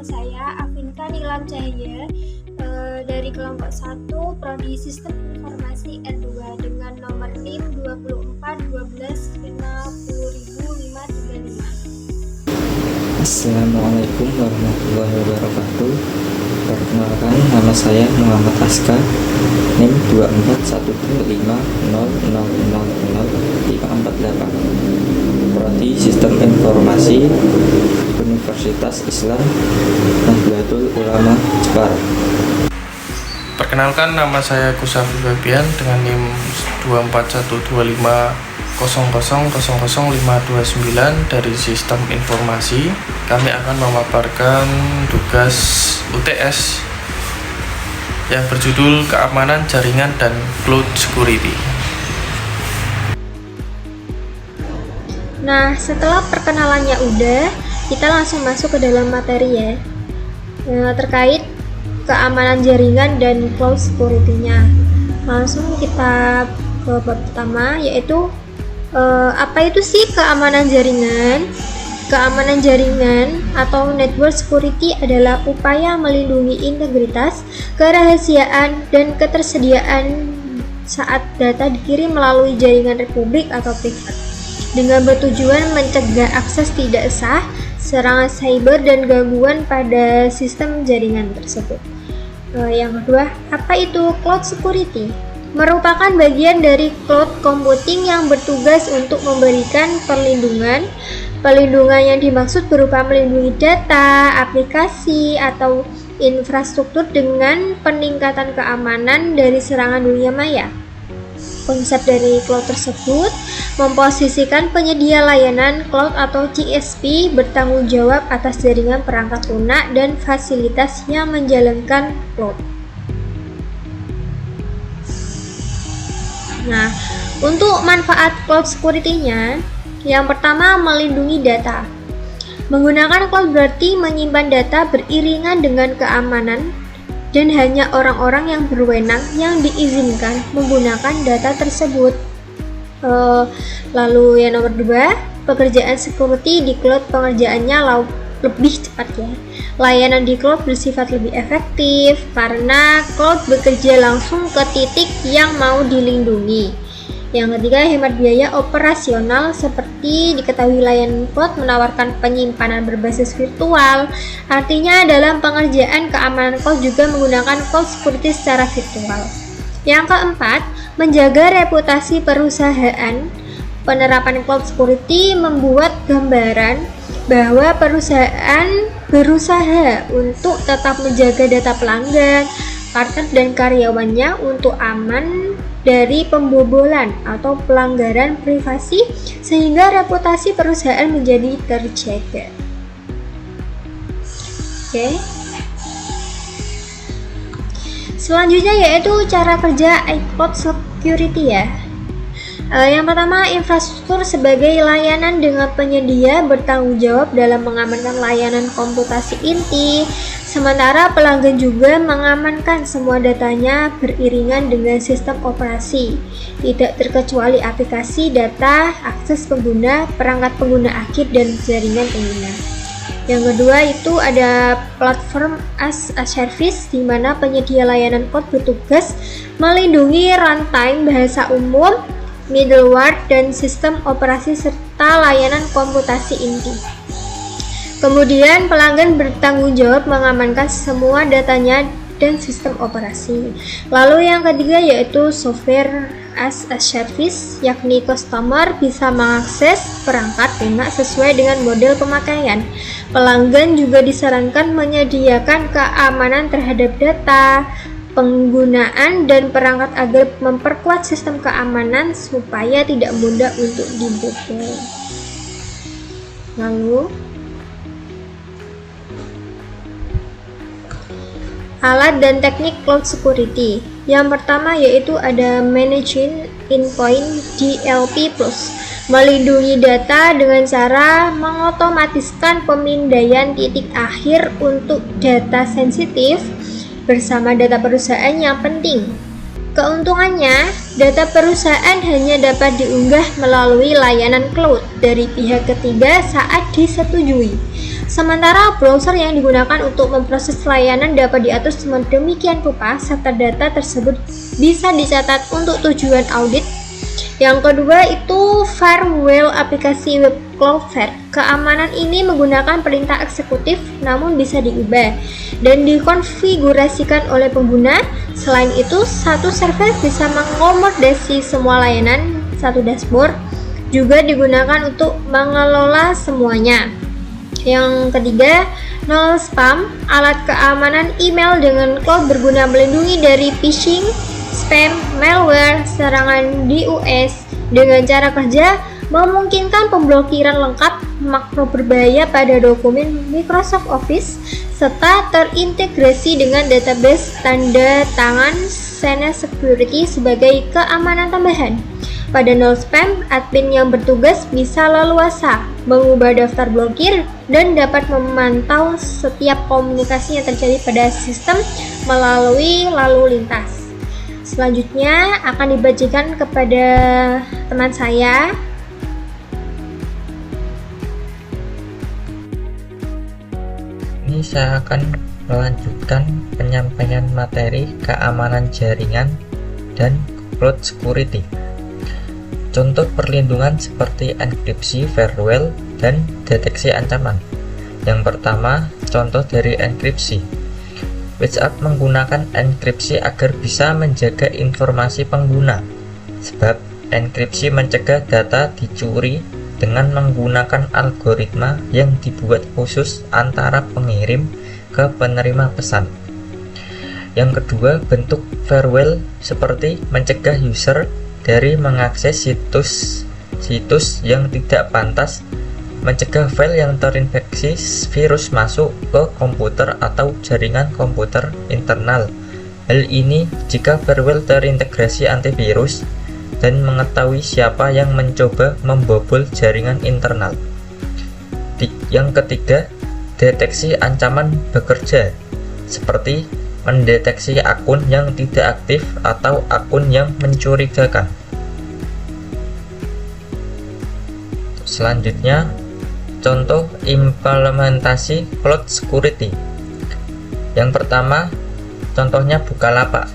saya Afinka Nilam Cahya dari kelompok 1 Prodi Sistem Informasi R2 dengan nomor NIM 24 12 50535. Assalamualaikum warahmatullahi wabarakatuh. Perkenalkan, nama saya Muhammad Aska, NIM 24150000548, Prodi Sistem Informasi, Universitas Islam Nahdlatul Ulama Jepara. Perkenalkan, nama saya Kusafi Fabian dengan NIM 2412500000529 dari Sistem Informasi. Kami akan memaparkan tugas UTS yang berjudul Keamanan Jaringan dan Cloud Security. Nah, setelah perkenalannya udah, kita langsung masuk ke dalam materi ya, terkait keamanan jaringan dan cloud security-nya. Langsung kita ke bab pertama, yaitu apa itu sih keamanan jaringan? Keamanan jaringan atau network security adalah upaya melindungi integritas, kerahasiaan, dan ketersediaan saat data dikirim melalui jaringan publik atau privat, dengan bertujuan mencegah akses tidak sah, serangan cyber, dan gangguan pada sistem jaringan tersebut. Yang kedua, apa itu cloud security? Merupakan bagian dari cloud computing yang bertugas untuk memberikan perlindungan. Perlindungan yang dimaksud berupa melindungi data, aplikasi, atau infrastruktur dengan peningkatan keamanan dari serangan dunia maya. Konsep dari cloud tersebut memposisikan penyedia layanan cloud atau CSP bertanggung jawab atas jaringan perangkat lunak dan fasilitas yang menjalankan cloud. Nah, untuk manfaat cloud security-nya, yang pertama, melindungi data. Menggunakan cloud berarti menyimpan data beriringan dengan keamanan, dan hanya orang-orang yang berwenang yang diizinkan menggunakan data tersebut. Lalu yang nomor 2, pekerjaan security di cloud pengerjaannya lebih cepat ya. Layanan di cloud bersifat lebih efektif karena cloud bekerja langsung ke titik yang mau dilindungi. Yang ketiga, hemat biaya operasional. Seperti diketahui, layanan cloud menawarkan penyimpanan berbasis virtual. Artinya dalam pengerjaan keamanan cloud juga menggunakan cloud security secara virtual. Yang keempat, menjaga reputasi perusahaan. Penerapan cloud security membuat gambaran bahwa perusahaan berusaha untuk tetap menjaga data pelanggan, partner, dan karyawannya untuk aman dari pembobolan atau pelanggaran privasi, sehingga reputasi perusahaan menjadi terjaga. Oke. Selanjutnya yaitu cara kerja iCloud Security ya. Yang pertama, infrastruktur sebagai layanan dengan penyedia bertanggung jawab dalam mengamankan layanan komputasi inti, sementara pelanggan juga mengamankan semua datanya beriringan dengan sistem operasi, tidak terkecuali aplikasi, data, akses pengguna, perangkat pengguna akhir, dan jaringan pengguna. Yang kedua itu ada platform as a service, di mana penyedia layanan cloud bertugas melindungi runtime, bahasa umum, middleware, dan sistem operasi serta layanan komputasi inti. Kemudian pelanggan bertanggung jawab mengamankan semua datanya dan sistem operasi. Lalu yang ketiga yaitu software as a service, yakni customer bisa mengakses perangkat lunak sesuai dengan model pemakaian. Pelanggan juga disarankan menyediakan keamanan terhadap data, penggunaan, dan perangkat agar memperkuat sistem keamanan supaya tidak mudah untuk dibobol. Lalu, alat dan teknik cloud security. Yang pertama yaitu ada Managing Endpoint DLP+, melindungi data dengan cara mengotomatiskan pemindaian titik akhir untuk data sensitif bersama data perusahaan yang penting. Keuntungannya, data perusahaan hanya dapat diunggah melalui layanan cloud dari pihak ketiga saat disetujui. Sementara browser yang digunakan untuk memproses layanan dapat diatur sedemikian rupa serta data tersebut bisa dicatat untuk tujuan audit. Yang kedua itu firewall aplikasi web Cloudflare. Keamanan ini menggunakan perintah eksekutif namun bisa diubah dan dikonfigurasikan oleh pengguna. Selain itu, satu server bisa mengakomodasi semua layanan. Satu dashboard juga digunakan untuk mengelola semuanya. Yang ketiga, null spam. Alat keamanan email dengan cloud berguna melindungi dari phishing, spam, malware, serangan DOS. Dengan cara kerja memungkinkan pemblokiran lengkap makro berbahaya pada dokumen Microsoft Office serta terintegrasi dengan database tanda tangan Sena Security sebagai keamanan tambahan. Pada null spam, admin yang bertugas bisa leluasa mengubah daftar blokir dan dapat memantau setiap komunikasi yang terjadi pada sistem melalui lalu lintas. Selanjutnya akan dibagikan kepada teman saya. Ini saya akan melanjutkan penyampaian materi keamanan jaringan dan cloud security. Contoh perlindungan seperti enkripsi, firewall, dan deteksi ancaman. Yang pertama, contoh dari enkripsi. WhatsApp menggunakan enkripsi agar bisa menjaga informasi pengguna, sebab enkripsi mencegah data dicuri dengan menggunakan algoritma yang dibuat khusus antara pengirim ke penerima pesan. Yang kedua, bentuk firewall seperti mencegah user dari mengakses situs yang tidak pantas, mencegah file yang terinfeksi virus masuk ke komputer atau jaringan komputer internal. Hal ini jika firewall terintegrasi antivirus dan mengetahui siapa yang mencoba membobol jaringan internal. Yang ketiga, deteksi ancaman bekerja, seperti mendeteksi akun yang tidak aktif atau akun yang mencurigakan. Selanjutnya, contoh implementasi cloud security. Yang pertama, contohnya Bukalapak.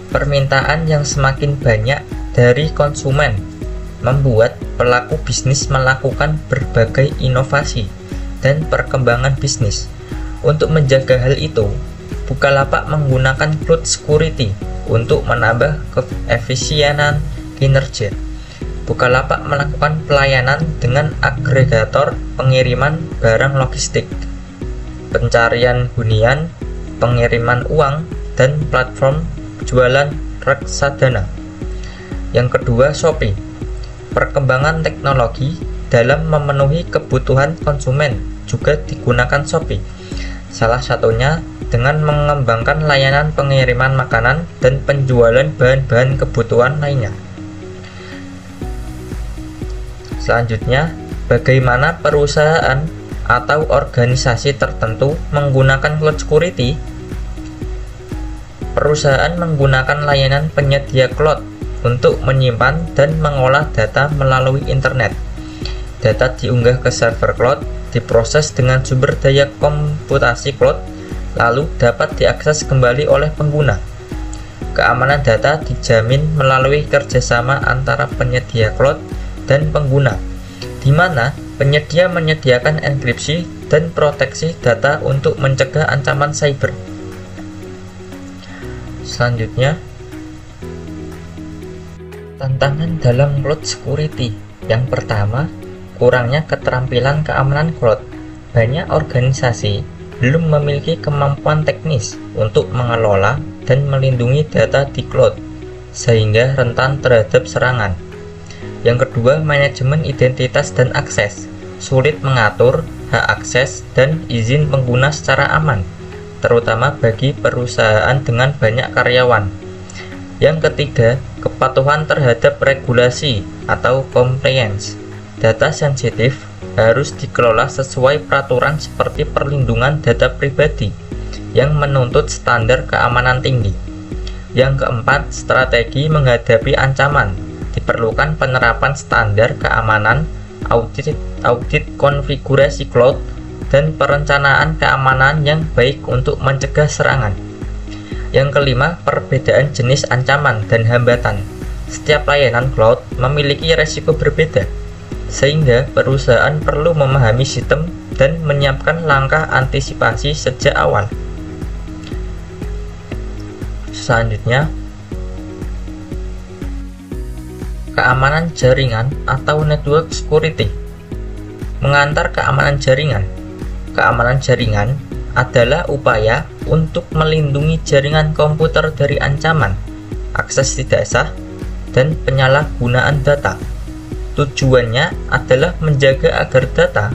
Permintaan yang semakin banyak dari konsumen membuat pelaku bisnis melakukan berbagai inovasi dan perkembangan bisnis. Untuk menjaga hal itu, Bukalapak menggunakan cloud security untuk menambah keefisienan kinerja. Bukalapak melakukan pelayanan dengan agregator pengiriman barang logistik, pencarian hunian, pengiriman uang, dan platform jualan reksadana. Yang kedua, Shopee. Perkembangan teknologi dalam memenuhi kebutuhan konsumen juga digunakan Shopee. Salah satunya dengan mengembangkan layanan pengiriman makanan dan penjualan bahan-bahan kebutuhan lainnya. Selanjutnya, bagaimana perusahaan atau organisasi tertentu menggunakan cloud security? Perusahaan menggunakan layanan penyedia cloud untuk menyimpan dan mengolah data melalui internet. Data diunggah ke server cloud, diproses dengan sumber daya komputasi cloud, lalu dapat diakses kembali oleh pengguna. Keamanan data dijamin melalui kerjasama antara penyedia cloud dan pengguna, di mana penyedia menyediakan enkripsi dan proteksi data untuk mencegah ancaman cyber. Selanjutnya, tantangan dalam cloud security. Yang pertama, kurangnya keterampilan keamanan cloud. Banyak organisasi belum memiliki kemampuan teknis untuk mengelola dan melindungi data di cloud, sehingga rentan terhadap serangan. Yang kedua, manajemen identitas dan akses. Sulit mengatur hak akses dan izin pengguna secara aman, terutama bagi perusahaan dengan banyak karyawan. Yang ketiga, kepatuhan terhadap regulasi atau compliance. Data sensitif harus dikelola sesuai peraturan seperti perlindungan data pribadi yang menuntut standar keamanan tinggi. Yang keempat, strategi menghadapi ancaman. Diperlukan penerapan standar keamanan audit konfigurasi cloud, dan perencanaan keamanan yang baik untuk mencegah serangan. Yang kelima, perbedaan jenis ancaman dan hambatan. Setiap layanan cloud memiliki risiko berbeda, sehingga perusahaan perlu memahami sistem dan menyiapkan langkah antisipasi sejak awal. Selanjutnya, keamanan jaringan atau network security. Mengantar keamanan jaringan. Keamanan jaringan adalah upaya untuk melindungi jaringan komputer dari ancaman, akses tidak sah, dan penyalahgunaan data. Tujuannya adalah menjaga agar data,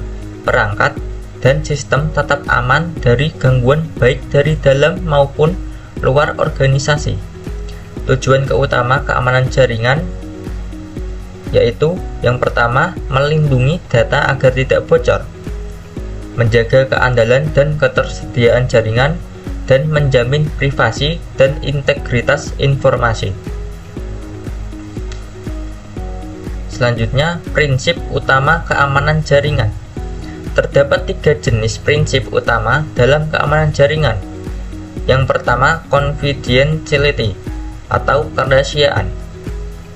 perangkat, dan sistem tetap aman dari gangguan baik dari dalam maupun luar organisasi. Tujuan utama keamanan jaringan yaitu yang pertama, melindungi data agar tidak bocor, menjaga keandalan dan ketersediaan jaringan, dan menjamin privasi dan integritas informasi. Selanjutnya, prinsip utama keamanan jaringan. Terdapat 3 jenis prinsip utama dalam keamanan jaringan. Yang pertama, confidentiality atau kerahasiaan.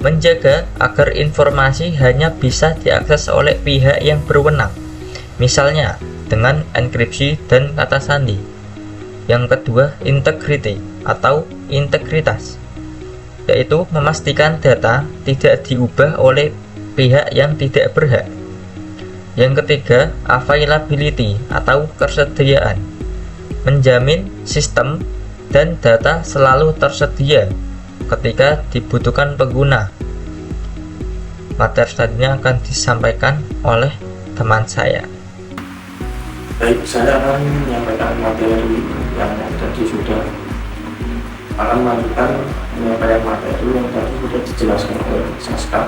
Menjaga agar informasi hanya bisa diakses oleh pihak yang berwenang, misalnya dengan enkripsi dan kata sandi. Yang kedua, integrity atau integritas, yaitu memastikan data tidak diubah oleh pihak yang tidak berhak. Yang ketiga, availability atau ketersediaan, menjamin sistem dan data selalu tersedia ketika dibutuhkan pengguna. Materi selanjutnya akan disampaikan oleh teman saya. Baik, saya akan menyampaikan materi yang tadi sudah akan melanjutkan penyampaian materi yang tadi sudah dijelaskan oleh Saska.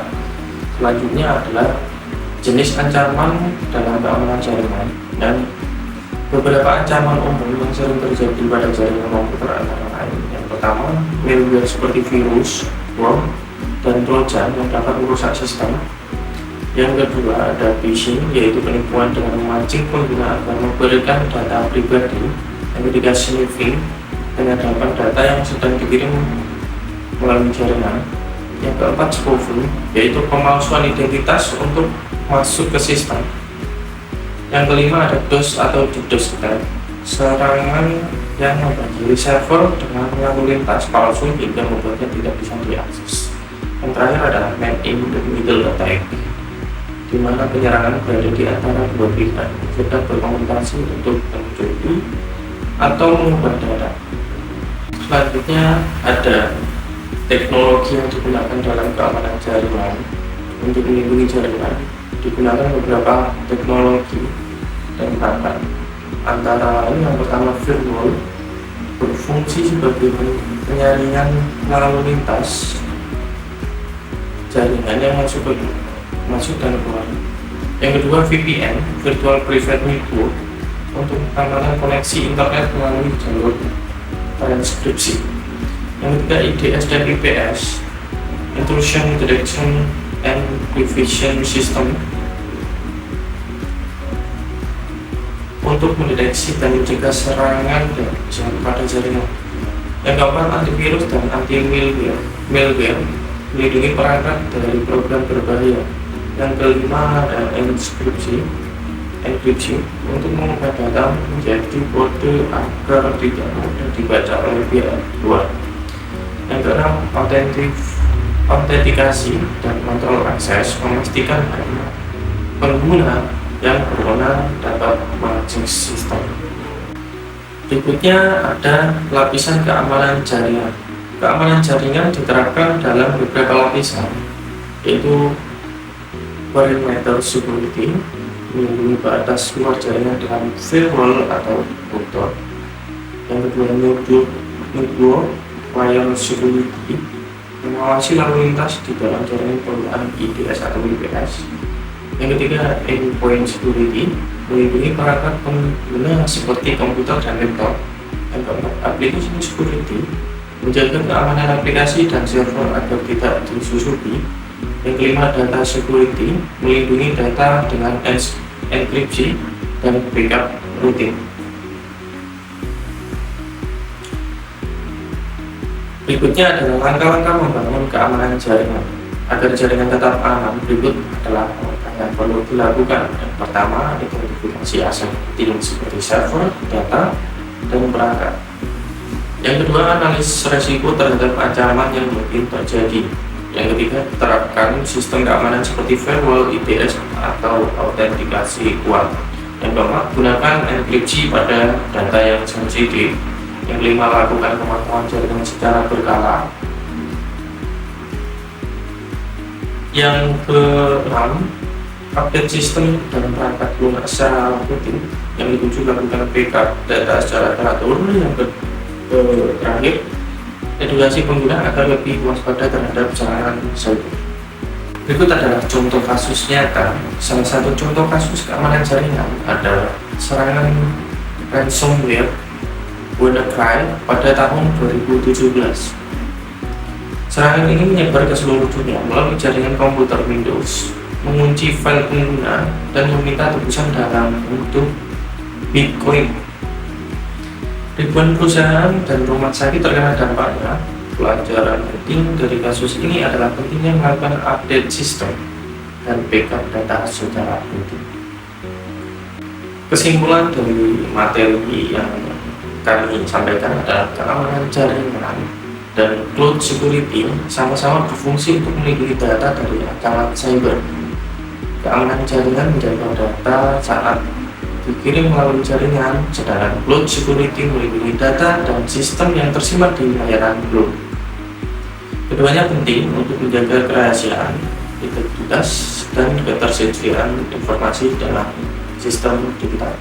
Selanjutnya adalah jenis ancaman dalam keamanan jaringan dan beberapa ancaman umum yang sering terjadi pada jaringan komputer antara lain. Yang pertama, malware seperti virus, worm, dan trojan yang dapat merusak sistem. Yang kedua, ada phishing, yaitu penipuan dengan memancing pengguna agar memberikan data pribadi. Yang ketiga, sniffing, penyadapan data yang sedang dikirim melalui jaringan. Yang keempat, spoofing, yaitu pemalsuan identitas untuk masuk ke sistem. Yang kelima, ada DOS atau DDoS attack, serangan yang membanjiri server dengan lalu lintas palsu hingga membuatnya tidak bisa diakses. Yang terakhir ada man in the middle attack, di mana penyerangan berada di antara dua pihak sedang berkomunikasi untuk mencuri atau mengubah data. Selanjutnya ada teknologi yang digunakan dalam keamanan jaringan. Untuk melindungi jaringan digunakan beberapa teknologi dan bahkan antara lain yang pertama, firewall berfungsi sebagai penyaringan lalu lintas jaringan yang masuk dan keluar. Yang kedua, VPN, virtual private network, untuk keamanan koneksi internet melalui jalur transkripsi. Yang ketiga, IDS dan IPS, intrusion detection and prevention system, untuk mendeteksi dan mencegah serangan pada jaringan. Yang keempat, antivirus dan anti-malware, melindungi perangkat dari program berbahaya. Yang kelima, ada enkripsi, untuk mengubah data menjadi kode agar tidak mudah dibaca oleh pihak luar. Yang keenam, autentikasi dan kontrol akses, memastikan hanya pengguna yang berwenang dapat mengakses sistem. Berikutnya ada lapisan keamanan jaringan. Keamanan jaringan diterapkan dalam beberapa lapisan, yaitu perimeter security, melindungi batas luar jaringan dengan firewall atau router. Yang kedua, network layer security, mengawasi lalu lintas di dalam jaringan penggunaan IDS atau IPS. Yang ketiga, endpoint security, melindungi perangkat pengguna seperti komputer dan laptop. Yang keempat, application security, menjaga keamanan aplikasi dan server agar tidak disusupi. Yang kelima, data security, melindungi data dengan enkripsi dan backup rutin. Berikutnya adalah langkah-langkah membangun keamanan jaringan. Agar jaringan tetap aman, berikut adalah langkah yang perlu dilakukan. Yang pertama, identifikasi aset penting seperti server, data, dan perangkat. Yang kedua, analisis resiko terhadap ancaman yang mungkin terjadi. Yang ketiga, terapkan sistem keamanan seperti firewall, IPS, atau autentikasi kuat. Yang keempat, gunakan enkripsi pada data yang sensitif. Yang kelima, lakukan pemantauan jaringan secara berkala. Yang keenam, update sistem dan perangkat lunak secara rutin. Yang ketujuh, lakukan backup data secara teratur. Yang terakhir, edukasi pengguna agar lebih waspada terhadap serangan cyber. Berikut adalah contoh kasus nyata. Salah satu contoh kasus keamanan jaringan adalah serangan ransomware WannaCry pada tahun 2017. Serangan ini menyebar ke seluruh dunia melalui jaringan komputer Windows, mengunci file pengguna, dan meminta tebusan dalam bentuk Bitcoin. Ribuan perusahaan dan rumah sakit terkena dampaknya. Pelajaran penting dari kasus ini adalah pentingnya melakukan update sistem dan backup data secara rutin. Kesimpulan dari materi yang kami sampaikan adalah keamanan jaringan dan cloud security sama-sama berfungsi untuk melindungi data dari ancaman cyber. Keamanan jaringan menjaga data saat dikirim melalui jaringan, sedangkan cloud security melindungi data dan sistem yang tersimpan di layanan cloud. Keduanya penting untuk menjaga kerahasiaan, integritas, dan ketersediaan informasi dalam sistem digital.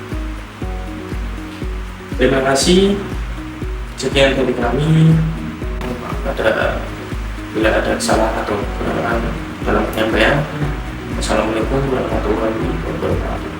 Terima kasih. Sekian dari kami. Bila ada kesalahan atau kekurangan dalam penyampaian. Assalamualaikum warahmatullahi wabarakatuh.